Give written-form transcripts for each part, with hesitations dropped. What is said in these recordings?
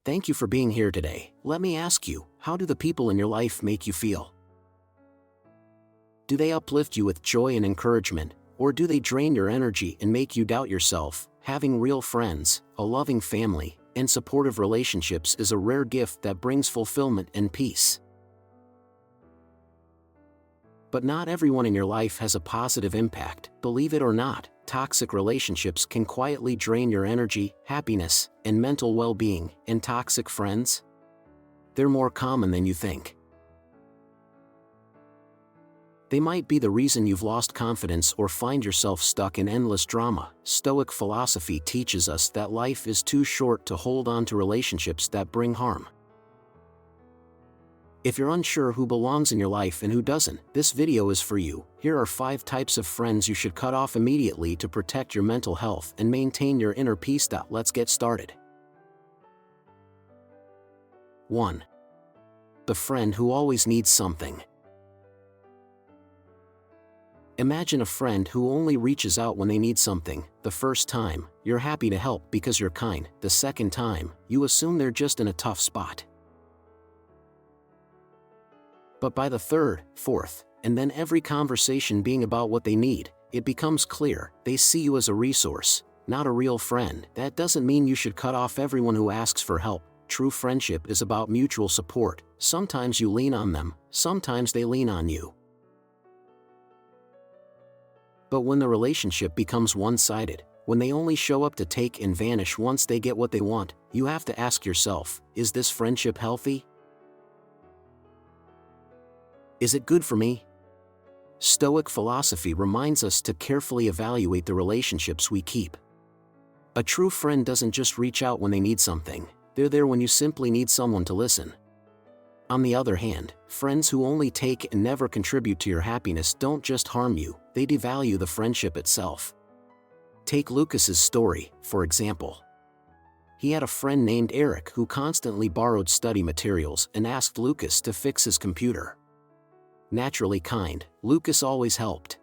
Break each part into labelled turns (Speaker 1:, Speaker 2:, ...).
Speaker 1: Thank you for being here today. Let me ask you, how do the people in your life make you feel? Do they uplift you with joy and encouragement, or do they drain your energy and make you doubt yourself? Having real friends, a loving family, and supportive relationships is a rare gift that brings fulfillment and peace. But not everyone in your life has a positive impact. Believe it or not, toxic relationships can quietly drain your energy, happiness, and mental well-being. And toxic friends? They're more common than you think. They might be the reason you've lost confidence or find yourself stuck in endless drama. Stoic philosophy teaches us that life is too short to hold on to relationships that bring harm. If you're unsure who belongs in your life and who doesn't, this video is for you. Here are 5 types of friends you should cut off immediately to protect your mental health and maintain your inner peace. Let's get started. 1. The friend who always needs something. Imagine a friend who only reaches out when they need something. The first time, you're happy to help because you're kind. The second time, you assume they're just in a tough spot. But by the third, fourth, and then every conversation being about what they need, it becomes clear they see you as a resource, not a real friend. That doesn't mean you should cut off everyone who asks for help. True friendship is about mutual support. Sometimes you lean on them, sometimes they lean on you. But when the relationship becomes one-sided, when they only show up to take and vanish once they get what they want, you have to ask yourself, is this friendship healthy? Is it good for me? Stoic philosophy reminds us to carefully evaluate the relationships we keep. A true friend doesn't just reach out when they need something, they're there when you simply need someone to listen. On the other hand, friends who only take and never contribute to your happiness don't just harm you, they devalue the friendship itself. Take Lucas's story, for example. He had a friend named Eric who constantly borrowed study materials and asked Lucas to fix his computer. Naturally kind, Lucas always helped.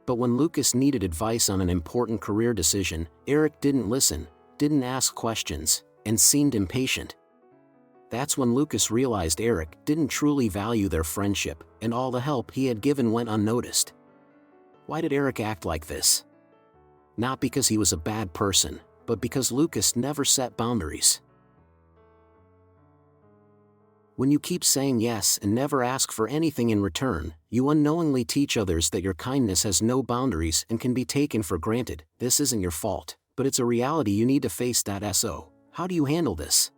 Speaker 1: But when Lucas needed advice on an important career decision, Eric didn't listen, didn't ask questions, and seemed impatient. That's when Lucas realized Eric didn't truly value their friendship, and all the help he had given went unnoticed. Why did Eric act like this? Not because he was a bad person, but because Lucas never set boundaries. When you keep saying yes and never ask for anything in return, you unknowingly teach others that your kindness has no boundaries and can be taken for granted. This isn't your fault, but it's a reality you need to face. So, how do you handle this?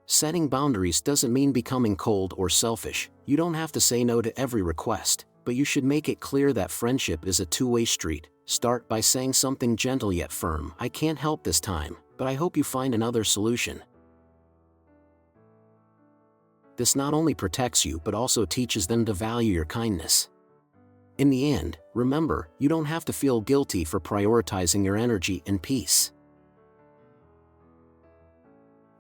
Speaker 1: Setting boundaries doesn't mean becoming cold or selfish. You don't have to say no to every request, but you should make it clear that friendship is a two-way street. Start by saying something gentle yet firm. I can't help this time, but I hope you find another solution. This not only protects you but also teaches them to value your kindness. In the end, remember, you don't have to feel guilty for prioritizing your energy and peace.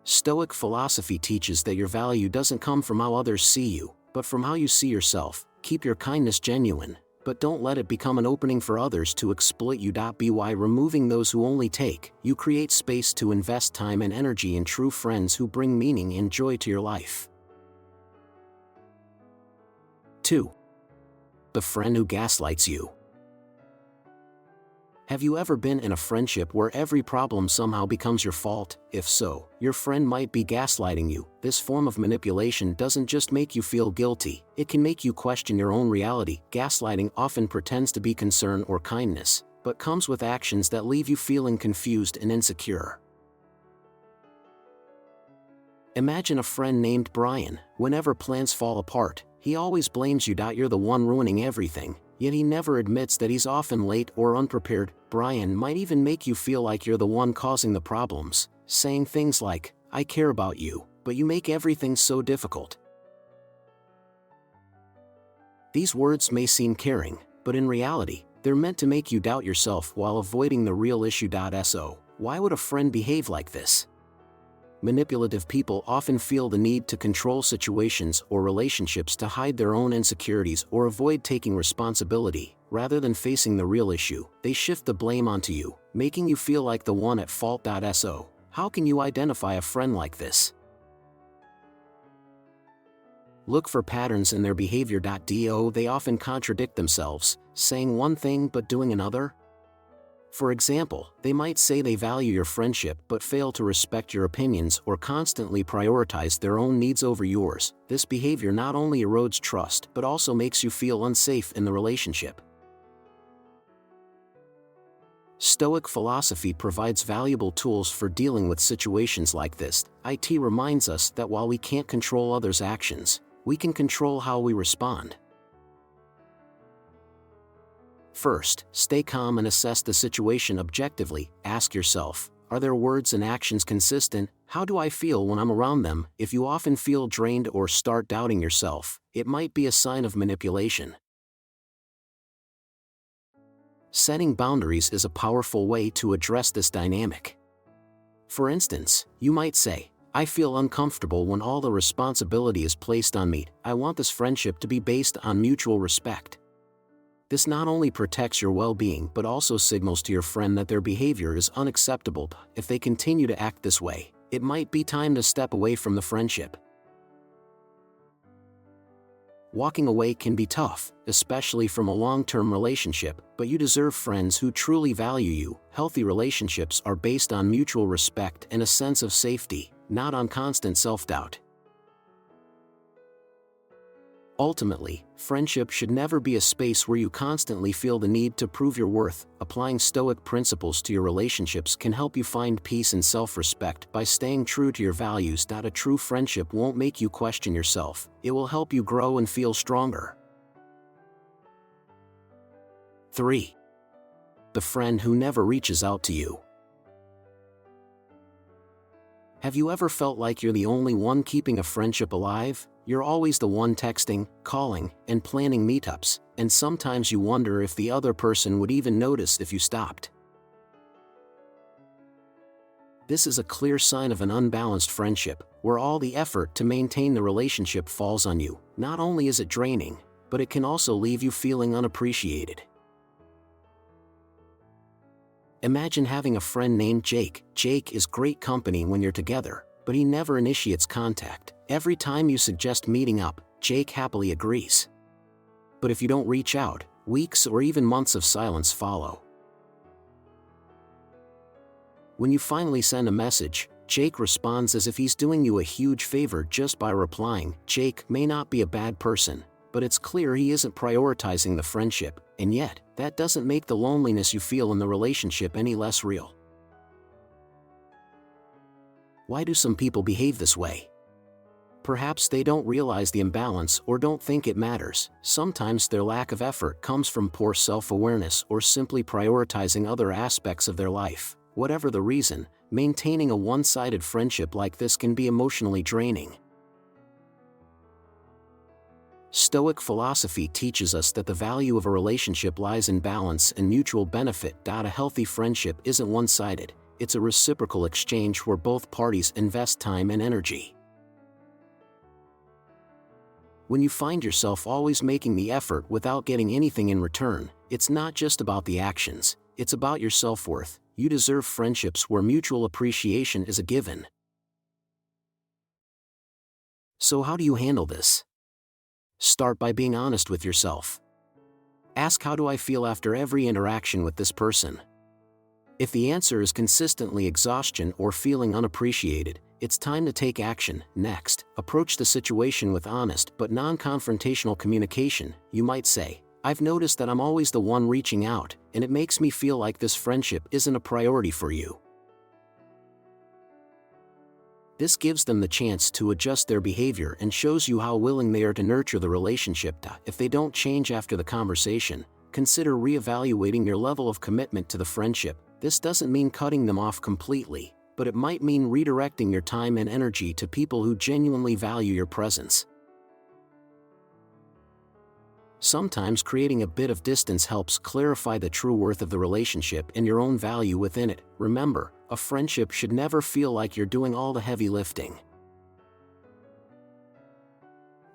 Speaker 1: Stoic philosophy teaches that your value doesn't come from how others see you, but from how you see yourself. Keep your kindness genuine, but don't let it become an opening for others to exploit you. By removing those who only take, you create space to invest time and energy in true friends who bring meaning and joy to your life. 2. The friend who gaslights you. Have you ever been in a friendship where every problem somehow becomes your fault? If so, your friend might be gaslighting you. This form of manipulation doesn't just make you feel guilty, it can make you question your own reality. Gaslighting often pretends to be concern or kindness, but comes with actions that leave you feeling confused and insecure. Imagine a friend named Brian. Whenever plans fall apart, he always blames you. You're the one ruining everything. Yet he never admits that he's often late or unprepared. Brian might even make you feel like you're the one causing the problems, saying things like, I care about you, but you make everything so difficult. These words may seem caring, but in reality, they're meant to make you doubt yourself while avoiding the real issue. So, why would a friend behave like this? Manipulative people often feel the need to control situations or relationships to hide their own insecurities or avoid taking responsibility. Rather than facing the real issue, they shift the blame onto you, making you feel like the one at fault. So, How can you identify a friend like this? Look for patterns in their behavior. Do they often contradict themselves, saying one thing but doing another? For example, they might say they value your friendship but fail to respect your opinions or constantly prioritize their own needs over yours. This behavior not only erodes trust but also makes you feel unsafe in the relationship. Stoic philosophy provides valuable tools for dealing with situations like this. It reminds us that while we can't control others' actions, we can control how we respond. First, stay calm and assess the situation objectively. Ask yourself, are their words and actions consistent? How do I feel when I'm around them? If you often feel drained or start doubting yourself, it might be a sign of manipulation. Setting boundaries is a powerful way to address this dynamic. For instance, you might say, I feel uncomfortable when all the responsibility is placed on me. I want this friendship to be based on mutual respect. This not only protects your well-being but also signals to your friend that their behavior is unacceptable. If they continue to act this way, it might be time to step away from the friendship. Walking away can be tough, especially from a long-term relationship, but you deserve friends who truly value you. Healthy relationships are based on mutual respect and a sense of safety, not on constant self-doubt. Ultimately, friendship should never be a space where you constantly feel the need to prove your worth. Applying Stoic principles to your relationships can help you find peace and self-respect by staying true to your values. A true friendship won't make you question yourself, it will help you grow and feel stronger. 3. The friend who never reaches out to you. Have you ever felt like you're the only one keeping a friendship alive? You're always the one texting, calling, and planning meetups, and sometimes you wonder if the other person would even notice if you stopped. This is a clear sign of an unbalanced friendship, where all the effort to maintain the relationship falls on you. Not only is it draining, but it can also leave you feeling unappreciated. Imagine having a friend named Jake. Jake is great company when you're together, but he never initiates contact. Every time you suggest meeting up, Jake happily agrees. But if you don't reach out, weeks or even months of silence follow. When you finally send a message, Jake responds as if he's doing you a huge favor just by replying. Jake may not be a bad person, but it's clear he isn't prioritizing the friendship, and yet, that doesn't make the loneliness you feel in the relationship any less real. Why do some people behave this way? Perhaps they don't realize the imbalance or don't think it matters. Sometimes their lack of effort comes from poor self-awareness or simply prioritizing other aspects of their life. Whatever the reason, maintaining a one-sided friendship like this can be emotionally draining. Stoic philosophy teaches us that the value of a relationship lies in balance and mutual benefit. A healthy friendship isn't one-sided, it's a reciprocal exchange where both parties invest time and energy. When you find yourself always making the effort without getting anything in return, it's not just about the actions, it's about your self-worth. You deserve friendships where mutual appreciation is a given. So how do you handle this? Start by being honest with yourself. Ask, how do I feel after every interaction with this person? If the answer is consistently exhaustion or feeling unappreciated, it's time to take action. Next, approach the situation with honest but non-confrontational communication. You might say, I've noticed that I'm always the one reaching out, and it makes me feel like this friendship isn't a priority for you. This gives them the chance to adjust their behavior and shows you how willing they are to nurture the relationship. If they don't change after the conversation, consider reevaluating your level of commitment to the friendship. This doesn't mean cutting them off completely, but it might mean redirecting your time and energy to people who genuinely value your presence. Sometimes creating a bit of distance helps clarify the true worth of the relationship and your own value within it. Remember, a friendship should never feel like you're doing all the heavy lifting.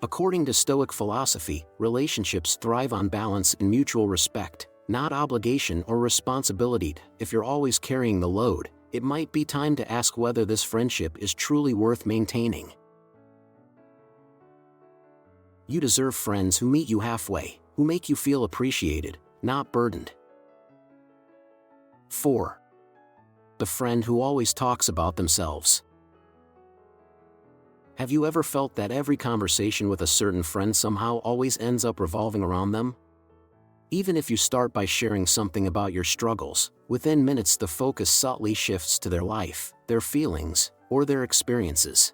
Speaker 1: According to Stoic philosophy, relationships thrive on balance and mutual respect, not obligation or responsibility. If you're always carrying the load, it might be time to ask whether this friendship is truly worth maintaining. You deserve friends who meet you halfway, who make you feel appreciated, not burdened. 4. The friend who always talks about themselves. Have you ever felt that every conversation with a certain friend somehow always ends up revolving around them? Even if you start by sharing something about your struggles, within minutes the focus subtly shifts to their life, their feelings, or their experiences.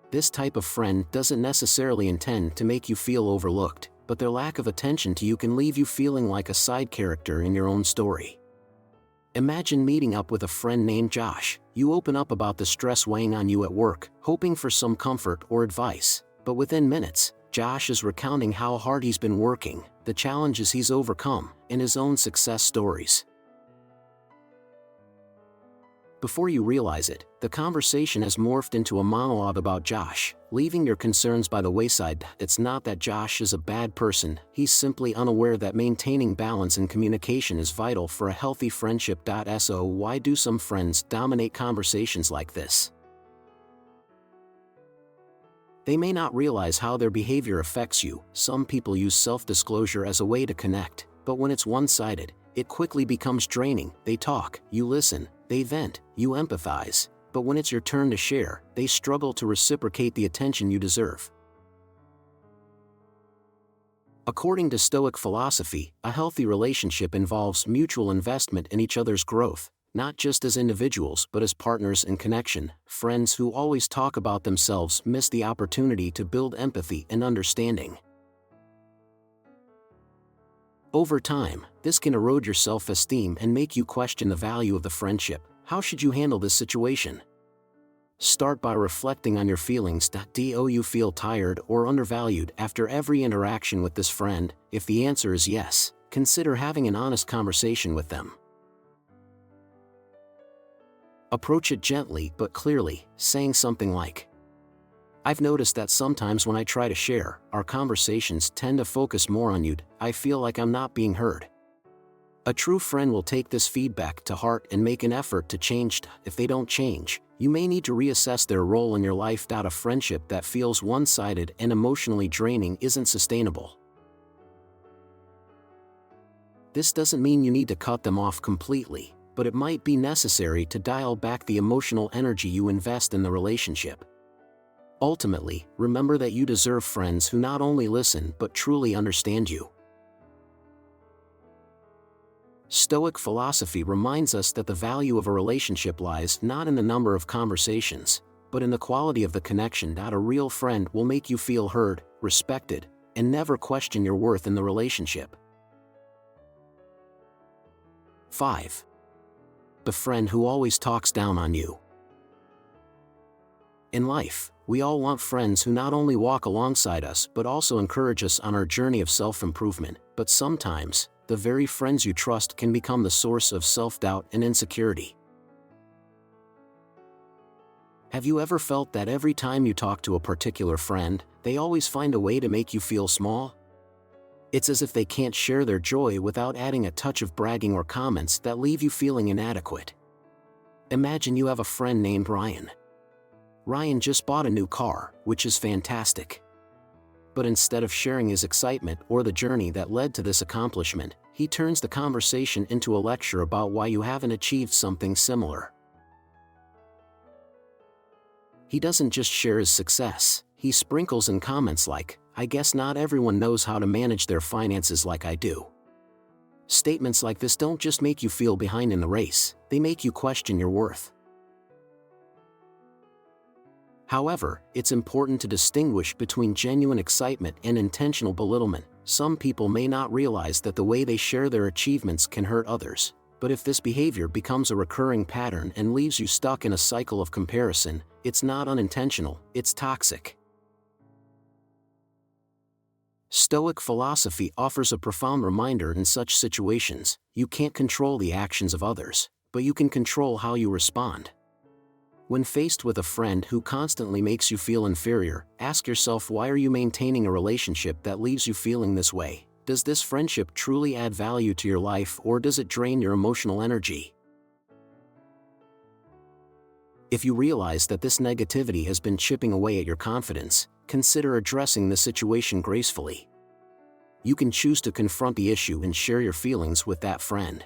Speaker 1: This type of friend doesn't necessarily intend to make you feel overlooked, but their lack of attention to you can leave you feeling like a side character in your own story. Imagine meeting up with a friend named Josh. You open up about the stress weighing on you at work, hoping for some comfort or advice, but within minutes, Josh is recounting how hard he's been working, the challenges he's overcome, and his own success stories. Before you realize it, the conversation has morphed into a monologue about Josh, leaving your concerns by the wayside. It's not that Josh is a bad person, he's simply unaware that maintaining balance in communication is vital for a healthy friendship. So why do some friends dominate conversations like this? They may not realize how their behavior affects you. Some people use self-disclosure as a way to connect, but when it's one-sided, it quickly becomes draining. They talk, you listen, they vent, you empathize, but when it's your turn to share, they struggle to reciprocate the attention you deserve. According to Stoic philosophy, a healthy relationship involves mutual investment in each other's growth, not just as individuals but as partners in connection. Friends who always talk about themselves miss the opportunity to build empathy and understanding. Over time, this can erode your self-esteem and make you question the value of the friendship. How should you handle this situation? Start by reflecting on your feelings. Do you feel tired or undervalued after every interaction with this friend? If the answer is yes, consider having an honest conversation with them. Approach it gently but clearly, saying something like, "I've noticed that sometimes when I try to share, our conversations tend to focus more on you. I feel like I'm not being heard." A true friend will take this feedback to heart and make an effort to change. If they don't change, you may need to reassess their role in your life. A friendship that feels one-sided and emotionally draining isn't sustainable. This doesn't mean you need to cut them off completely, but it might be necessary to dial back the emotional energy you invest in the relationship. Ultimately, remember that you deserve friends who not only listen but truly understand you. Stoic philosophy reminds us that the value of a relationship lies not in the number of conversations, but in the quality of the connection. A real friend will make you feel heard, respected, and never question your worth in the relationship. 5. The friend who always talks down on you. In life, we all want friends who not only walk alongside us but also encourage us on our journey of self-improvement. But sometimes, the very friends you trust can become the source of self-doubt and insecurity. Have you ever felt that every time you talk to a particular friend, they always find a way to make you feel small? It's as if they can't share their joy without adding a touch of bragging or comments that leave you feeling inadequate. Imagine you have a friend named Ryan. Ryan just bought a new car, which is fantastic. But instead of sharing his excitement or the journey that led to this accomplishment, he turns the conversation into a lecture about why you haven't achieved something similar. He doesn't just share his success, he sprinkles in comments like, "I guess not everyone knows how to manage their finances like I do." Statements like this don't just make you feel behind in the race, they make you question your worth. However, it's important to distinguish between genuine excitement and intentional belittlement. Some people may not realize that the way they share their achievements can hurt others, but if this behavior becomes a recurring pattern and leaves you stuck in a cycle of comparison, it's not unintentional, it's toxic. Stoic philosophy offers a profound reminder in such situations. You can't control the actions of others, but you can control how you respond. When faced with a friend who constantly makes you feel inferior, ask yourself, why are you maintaining a relationship that leaves you feeling this way? Does this friendship truly add value to your life, or does it drain your emotional energy? If you realize that this negativity has been chipping away at your confidence, consider addressing the situation gracefully. You can choose to confront the issue and share your feelings with that friend.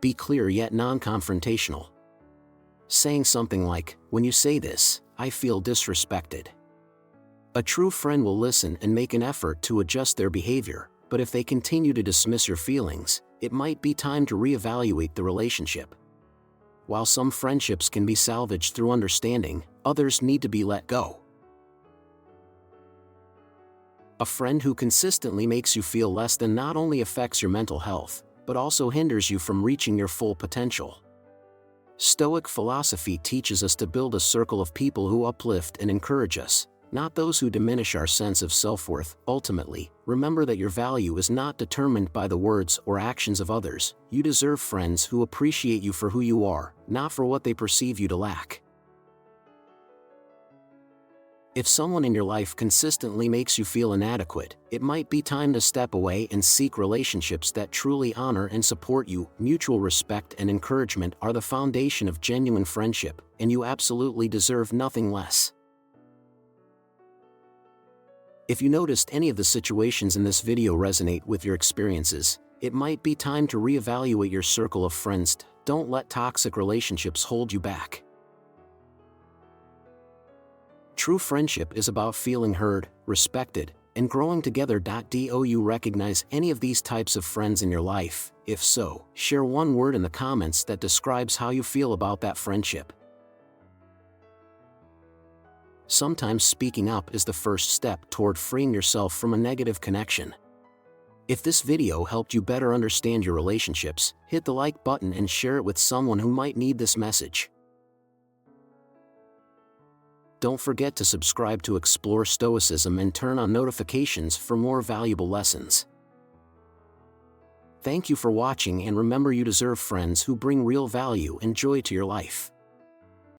Speaker 1: Be clear yet non-confrontational. Saying something like, "When you say this, I feel disrespected." A true friend will listen and make an effort to adjust their behavior, but if they continue to dismiss your feelings, it might be time to reevaluate the relationship. While some friendships can be salvaged through understanding, others need to be let go. A friend who consistently makes you feel less than not only affects your mental health, but also hinders you from reaching your full potential. Stoic philosophy teaches us to build a circle of people who uplift and encourage us, not those who diminish our sense of self-worth. Ultimately, remember that your value is not determined by the words or actions of others. You deserve friends who appreciate you for who you are, not for what they perceive you to lack. If someone in your life consistently makes you feel inadequate, it might be time to step away and seek relationships that truly honor and support you. Mutual respect and encouragement are the foundation of genuine friendship, and you absolutely deserve nothing less. If you noticed any of the situations in this video resonate with your experiences, it might be time to reevaluate your circle of friends. Don't let toxic relationships hold you back. True friendship is about feeling heard, respected, and growing together. Do you recognize any of these types of friends in your life? If so, share one word in the comments that describes how you feel about that friendship. Sometimes speaking up is the first step toward freeing yourself from a negative connection. If this video helped you better understand your relationships, hit the like button and share it with someone who might need this message. Don't forget to subscribe to Explore Stoicism and turn on notifications for more valuable lessons. Thank you for watching, and remember, you deserve friends who bring real value and joy to your life.